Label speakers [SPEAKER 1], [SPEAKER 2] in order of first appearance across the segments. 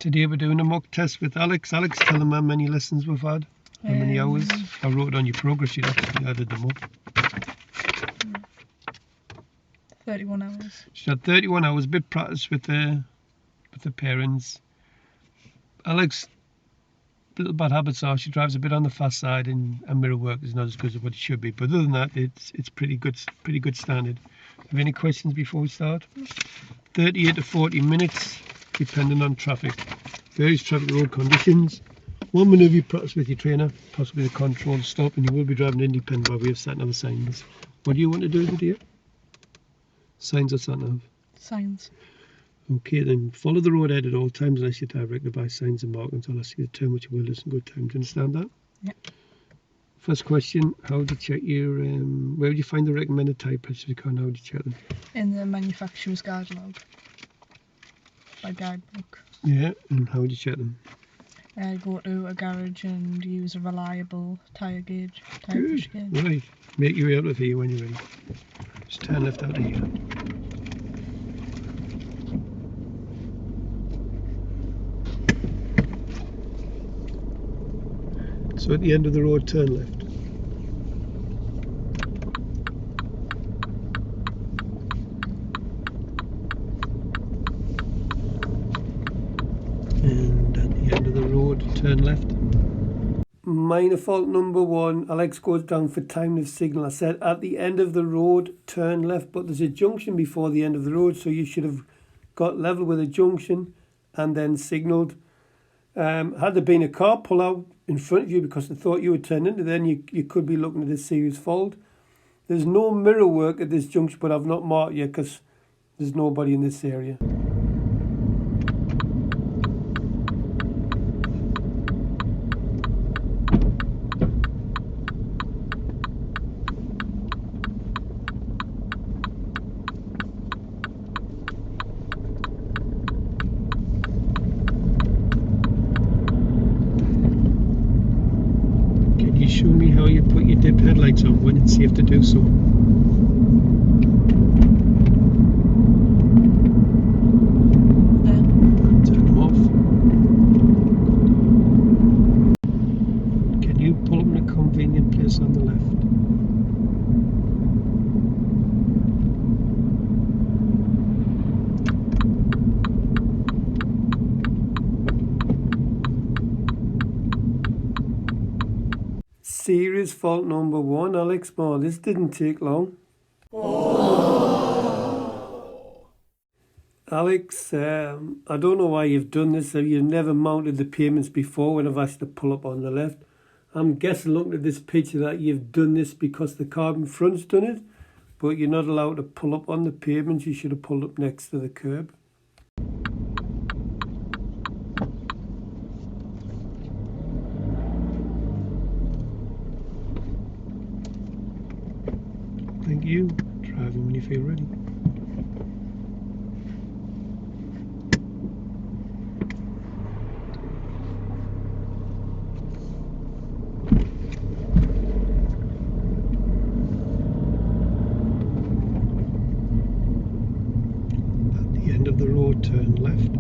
[SPEAKER 1] Today we're doing a mock test with Alex. Alex, tell them how many lessons we've had, how many hours. I wrote it on your progress sheet, actually added them up.
[SPEAKER 2] 31 hours.
[SPEAKER 1] She had 31 hours, a bit practice with the parents. Alex, little bad habits are she drives a bit on the fast side, and mirror work is not as good as what it should be. But other than that, it's pretty good standard. Have any questions before we start? 38 to 40 minutes, depending on traffic. Various traffic road conditions. 1 minute you practice with your trainer, possibly the control stop, and you will be driving independent by way of sat-nav signs. What do you want to do today? Signs or sat-nav?
[SPEAKER 2] Signs.
[SPEAKER 1] Okay, then follow the road ahead at all times unless you're directed by signs and markings. I'll ask you to turn which will listen good time. Do you understand that?
[SPEAKER 2] Yep.
[SPEAKER 1] First question, how would you check your, where would you find the recommended tyre pressure of your car and how would you check them?
[SPEAKER 2] In the manufacturer's guide log. By guidebook.
[SPEAKER 1] Yeah, and how would you check them?
[SPEAKER 2] Go to a garage and use a reliable tyre gauge.
[SPEAKER 1] Good, right. Make your way out of here when you're ready. Just turn left out of here. So at the end of the road, turn left. And at the end of the road, turn left. Minor fault number 1, Alex goes down for timed signal. I said at the end of the road, turn left, but there's a junction before the end of the road, so you should have got level with a junction and then signalled. Had there been a car pull out in front of you because they thought you were turning into, then you could be looking at a serious fault. There's no mirror work at this junction, but I've not marked yet because there's nobody in this area. Show me how you put your dip headlights on when it's safe to do so. Turn them off. Can you pull up in a convenient place on the left? Serious fault number 1, Alex Moore. This didn't take long. Oh. Alex, I don't know why you've done this. You've never mounted the pavements before when I've asked to pull up on the left. I'm guessing looking at this picture that you've done this because the car in front's done it, but you're not allowed to pull up on the pavement. You should have pulled up next to the curb. Thank you. Driving when you feel ready. At the end of the road, turn left.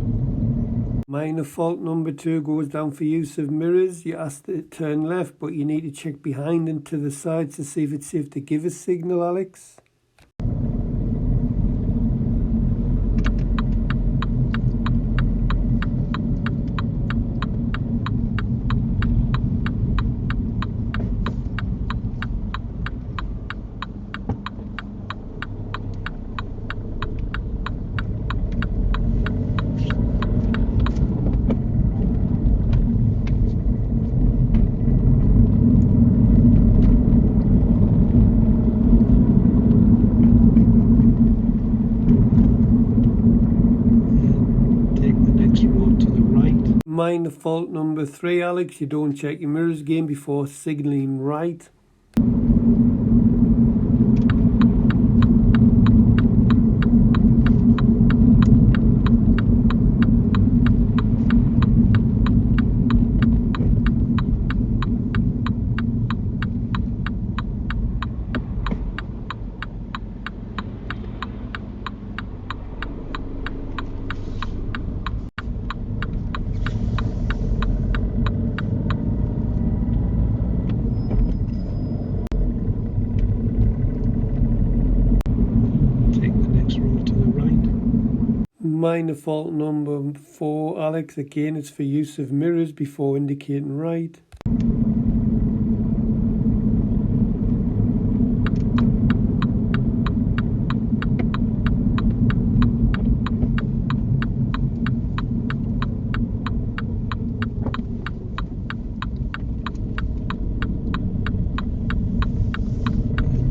[SPEAKER 1] Minor fault number 2 goes down for use of mirrors. You asked to turn left, but you need to check behind and to the sides to see if it's safe to give a signal, Alex. Minor fault number 3, Alex. You don't check your mirrors again before signalling right. Minor fault number 4, Alex. Again, it's for use of mirrors before indicating right.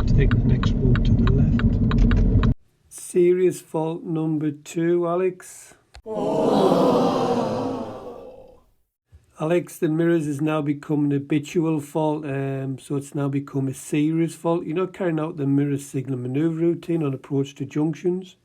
[SPEAKER 1] Take the next road to the left. Serious fault number 2, Alex. Alex, the mirrors has now become an habitual fault, so it's now become a serious fault. You're not carrying out the mirror signal manoeuvre routine on approach to junctions.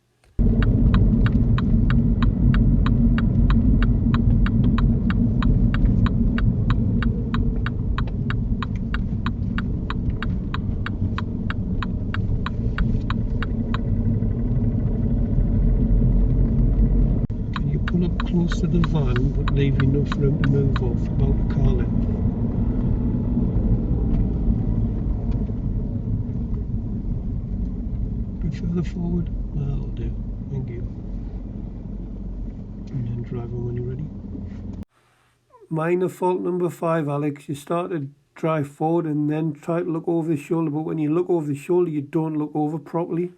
[SPEAKER 1] Pull up close to the van but leave enough room to move off about the car length. A bit further forward. That'll do. Thank you. And then drive on when you're ready. Minor fault number 5, Alex. You start to drive forward and then try to look over the shoulder, but when you look over the shoulder you don't look over properly.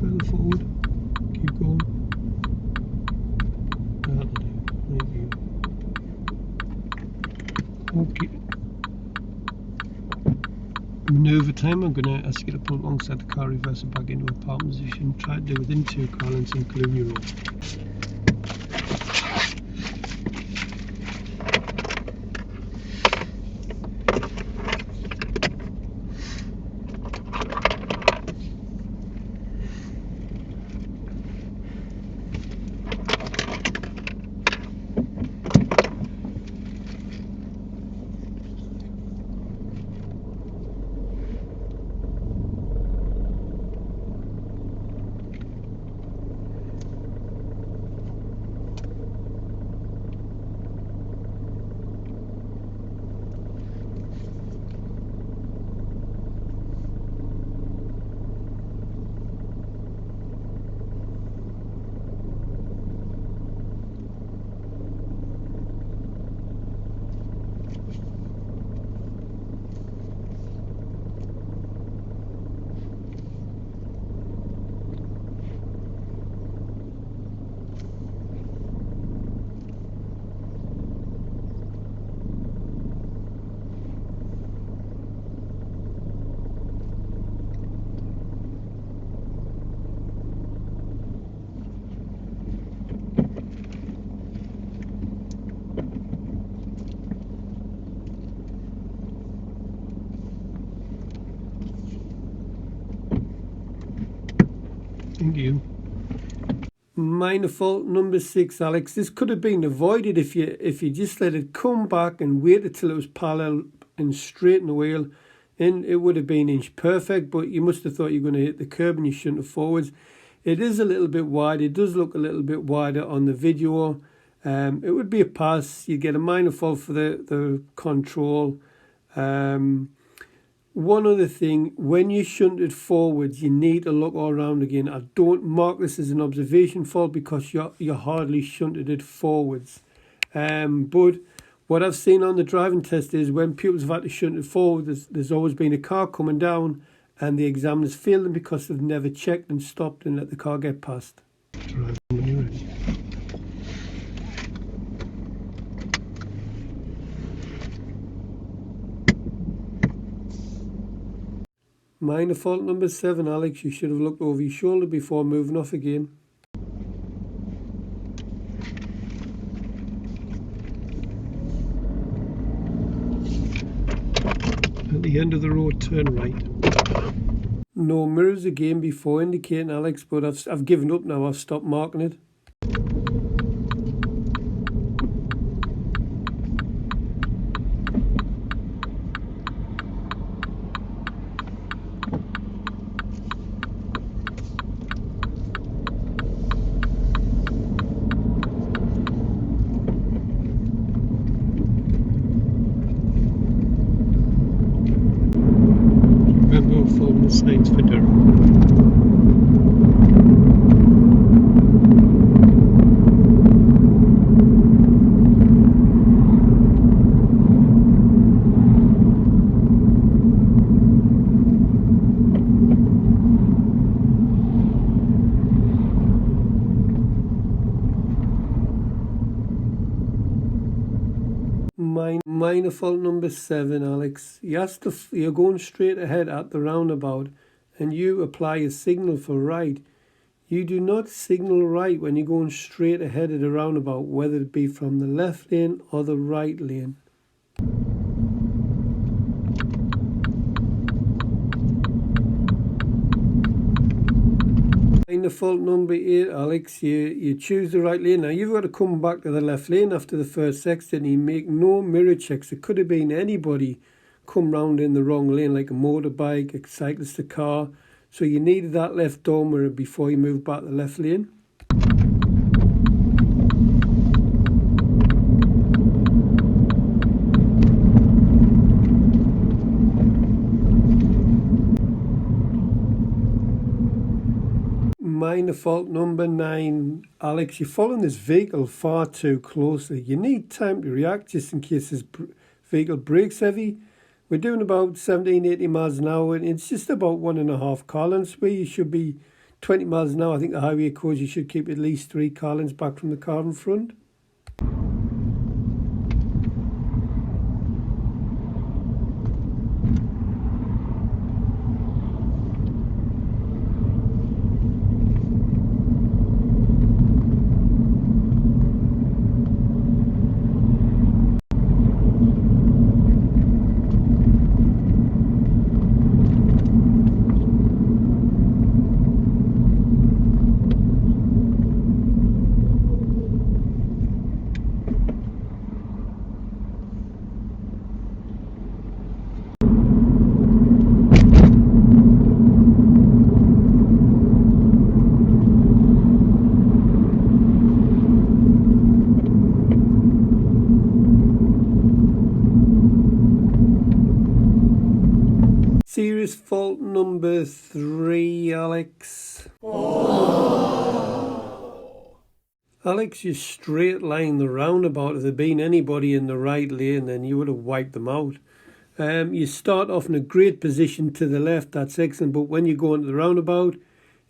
[SPEAKER 1] Further forward, keep going. That'll do, thank you. Okay. Manoeuvre time, I'm going to ask you to pull alongside the car, reverse it back into a park position. Try to do within 2 car lengths, including your own. Thank you. Minor fault number 6, Alex. This could have been avoided if you just let it come back and wait until it was parallel and straighten the wheel. Then it would have been inch perfect, but you must have thought you were going to hit the curb and you shouldn't have forwards. It is a little bit wide. It does look a little bit wider on the video. It would be a pass. You get a minor fault for the control. One other thing, when you shunt it forwards, you need to look all around again. I don't mark this as an observation fault because you hardly shunted it forwards. But what I've seen on the driving test is when pupils have had to shunt it forward, there's always been a car coming down and the examiners failed them because they've never checked and stopped and let the car get past. Drive when you're ready. Minor fault number 7, Alex. You should have looked over your shoulder before moving off again. At the end of the road, turn right. no mirrors again before indicating Alex, but I've given up now. I've stopped marking it. Remember, we're following the signs for Durham. Minor fault number 7, Alex. You're going straight ahead at the roundabout and you apply a signal for right. You do not signal right when you're going straight ahead at a roundabout, whether it be from the left lane or the right lane. Minor fault number 8, Alex, you choose the right lane. Now you've got to come back to the left lane after the first exit and you make no mirror checks. It could have been anybody come round in the wrong lane, like a motorbike, a cyclist, a car. So you needed that left door mirror before you move back to the left lane. Minor fault number 9, Alex, you're following this vehicle far too closely. You need time to react just in case this vehicle brakes heavy. We're doing about 17-18 miles an hour and it's just about 1.5 car lengths where you should be 20 miles an hour. I think the highway code you should keep at least 3 car lengths back from the car in front. Serious fault number 3, Alex. Oh. Alex, you straight line the roundabout. If there'd been anybody in the right lane, then you would have wiped them out. You start off in a great position to the left, that's excellent, but when you go into the roundabout,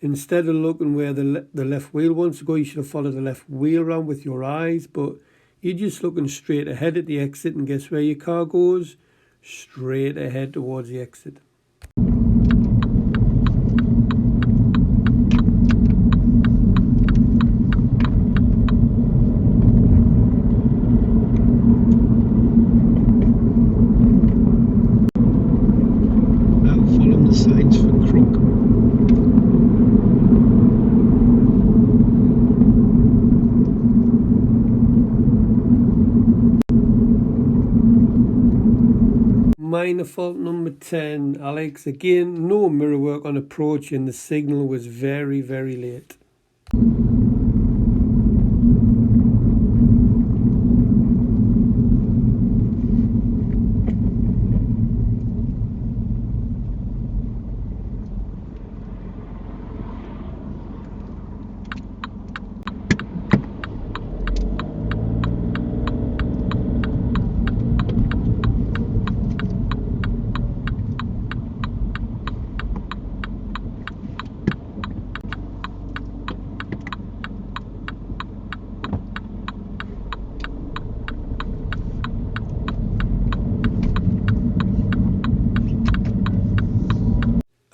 [SPEAKER 1] instead of looking where the left wheel wants to go, you should have followed the left wheel around with your eyes, but you're just looking straight ahead at the exit, and guess where your car goes? Straight ahead towards the exit. Signs for crook. Minor fault number 10, Alex. Again, no mirror work on approach and the signal was very, very late.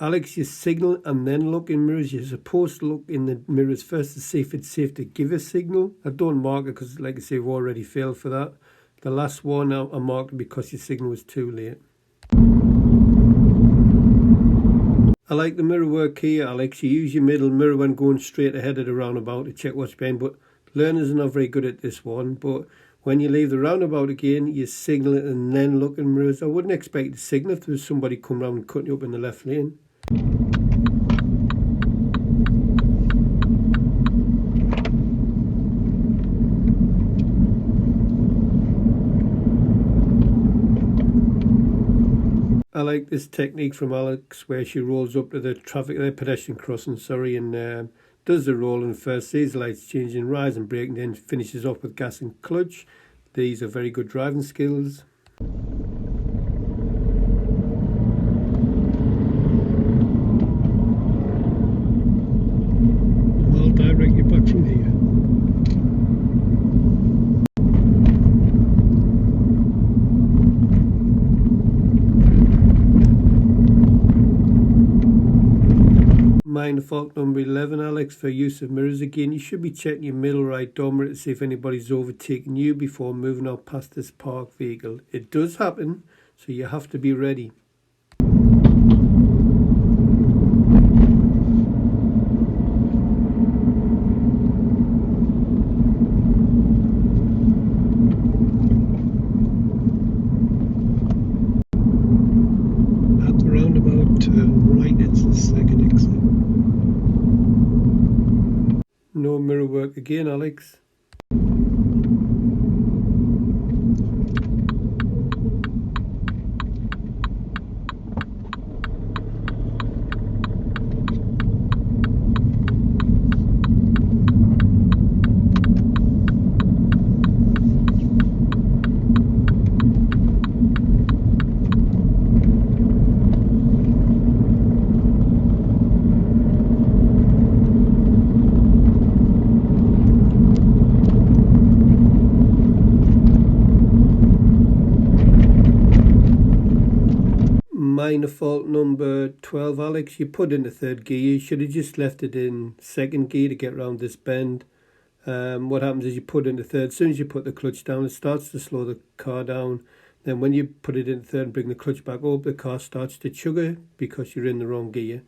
[SPEAKER 1] Alex, you signal and then look in mirrors. You're supposed to look in the mirrors first to see if it's safe to give a signal. I don't mark it because, like I say, we've already failed for that. The last one I marked because your signal was too late. I like the mirror work here, Alex. You use your middle mirror when going straight ahead of the roundabout to check what's behind, but learners are not very good at this one. But when you leave the roundabout again, you signal it and then look in mirrors. I wouldn't expect you to signal if there was somebody coming around and cutting you up in the left lane. I like this technique from Alex where she rolls up to the pedestrian crossing, and does the rolling first, sees the lights changing, rise and brake, and then finishes off with gas and clutch. These are very good driving skills. I'll direct you back from here. Minor fault number 11, Alex, for use of mirrors again. You should be checking your middle right door mirror to see if anybody's overtaken you before moving out past this parked vehicle. It does happen, so you have to be ready. At the roundabout, turn right, it's the second exit. No mirror work again, Alex. Minor fault number 12, Alex. You put in the third gear. You should have just left it in second gear to get around this bend. What happens is you put in the third. As soon as you put the clutch down, it starts to slow the car down. Then when you put it in third and bring the clutch back up, the car starts to chugger because you're in the wrong gear.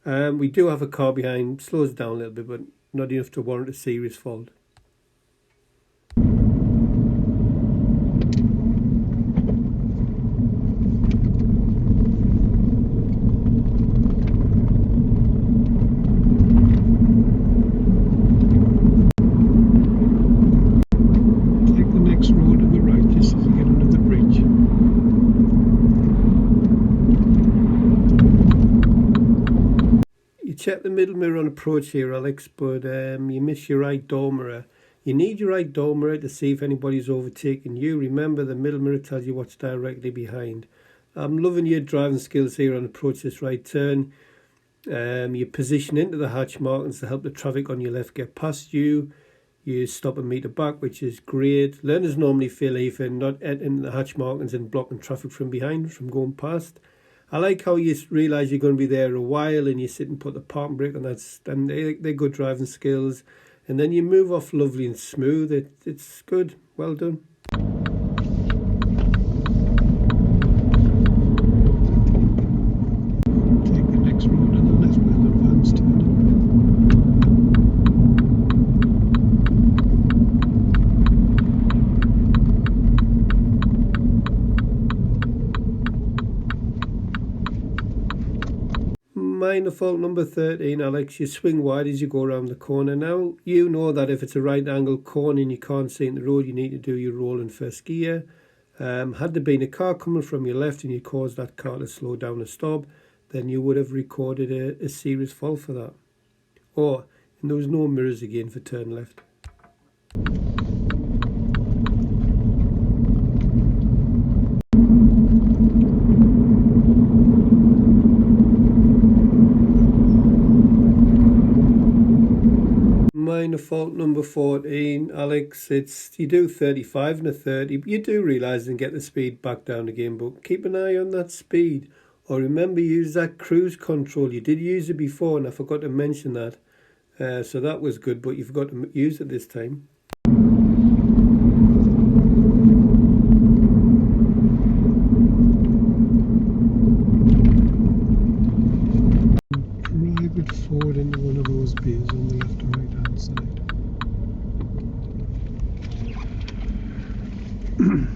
[SPEAKER 1] We do have a car behind, slows down a little bit, but not enough to warrant a serious fault. Check the middle mirror on approach here, Alex, but you miss your right door mirror. You need your right door mirror to see if anybody's overtaken you. Remember, the middle mirror tells you what's directly behind. I'm loving your driving skills here on approach this right turn. You position into the hatch markings to help the traffic on your left get past you. You stop a metre back, which is great. Learners normally feel if they're not entering the hatch markings and blocking traffic from behind, from going past. I like how you realise you're going to be there a while and you sit and put the parking brake on that, and they're good driving skills. And then you move off lovely and smooth. It's good. Well done. Take the next road on the left with advanced turn. Minor fault number 13, Alex. You swing wide as you go around the corner. Now, you know that if it's a right angle corner and you can't see in the road, you need to do your roll in first gear. Had there been a car coming from your left and you caused that car to slow down and stop, then you would have recorded a serious fault for that. And there was no mirrors again for turn left. Minor fault number 14, Alex. You do 35 and a 30. You do realise and get the speed back down again, but keep an eye on that speed. Or remember, use that cruise control. You did use it before and I forgot to mention that. So that was good, but you forgot to use it this time. Right,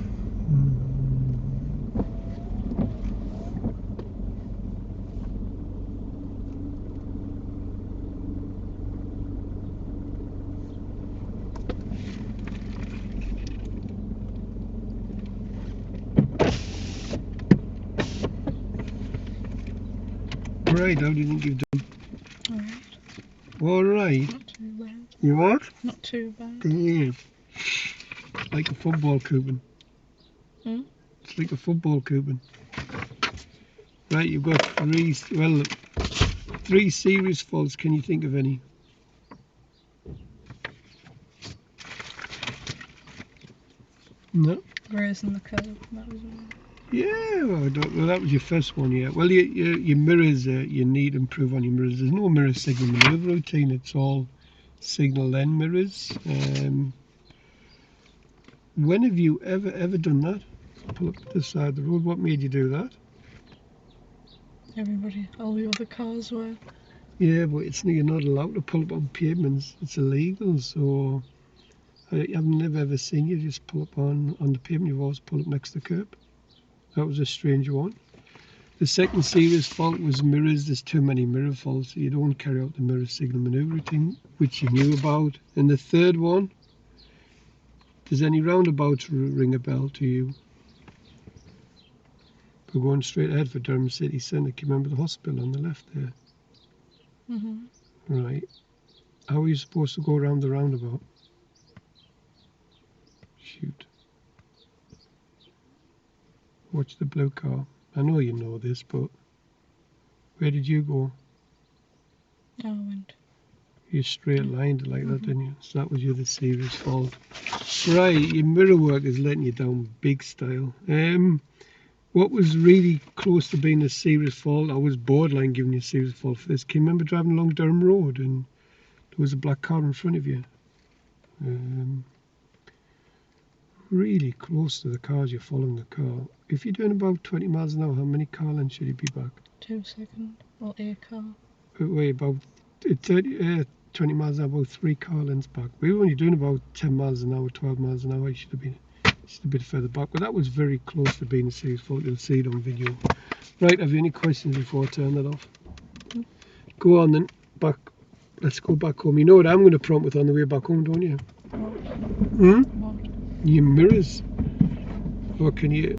[SPEAKER 1] how do you think you've done?
[SPEAKER 2] Alright.
[SPEAKER 1] All right.
[SPEAKER 2] Not too bad.
[SPEAKER 1] You what?
[SPEAKER 2] Not too bad.
[SPEAKER 1] Yeah. Like a football coupon.
[SPEAKER 2] Hmm?
[SPEAKER 1] It's like a football coupon. Right, you've got three serious faults. Can you think of any? No?
[SPEAKER 2] Grazing the curb. That was one.
[SPEAKER 1] Yeah, well, that was your first one, yeah. Well, your mirrors, you need to improve on your mirrors. There's no mirror signal maneuver routine. It's all signal lens mirrors. When have you ever done that? Pull up to the side of the road. What made you do that?
[SPEAKER 2] All the other cars were.
[SPEAKER 1] Yeah, but you're not allowed to pull up on pavements. It's illegal. So I've never ever seen you just pull up on the pavement. You've always pulled up next to the curb. That was a strange one. The second serious fault was mirrors. There's too many mirror faults. You don't carry out the mirror signal maneuver routine, which you knew about. And the third one, does any roundabouts ring a bell to you? We're going straight ahead for Durham City Centre. Can you remember the hospital on the left there?
[SPEAKER 2] Mhm.
[SPEAKER 1] Right. How are you supposed to go around the roundabout? Shoot. Watch the blue car. I know you know this, but where did you go?
[SPEAKER 2] I went.
[SPEAKER 1] You straight lined it like that, didn't you? So that was your serious fault. Right, your mirror work is letting you down big style. What was really close to being a serious fault, I was borderline giving you a serious fault for this. Can you remember driving along Durham Road and there was a black car in front of you? Really close to the cars, you're following the car. If you're doing about 20 miles an hour, how many car lengths should you be back?
[SPEAKER 2] 2 seconds. Or a car.
[SPEAKER 1] Wait, about 20 miles an hour, about 3 car lengths back. We were only doing about 10 miles an hour, 12 miles an hour. You should have been just a bit further back, but that was very close to being a serious fault. You'll see it on video. Right, have you any questions before I turn that off?
[SPEAKER 2] Mm.
[SPEAKER 1] Go on then, back. Let's go back home. You know what I'm going to prompt with on the way back home, don't you?
[SPEAKER 2] What?
[SPEAKER 1] Hmm?
[SPEAKER 2] What?
[SPEAKER 1] Your mirrors. Or can you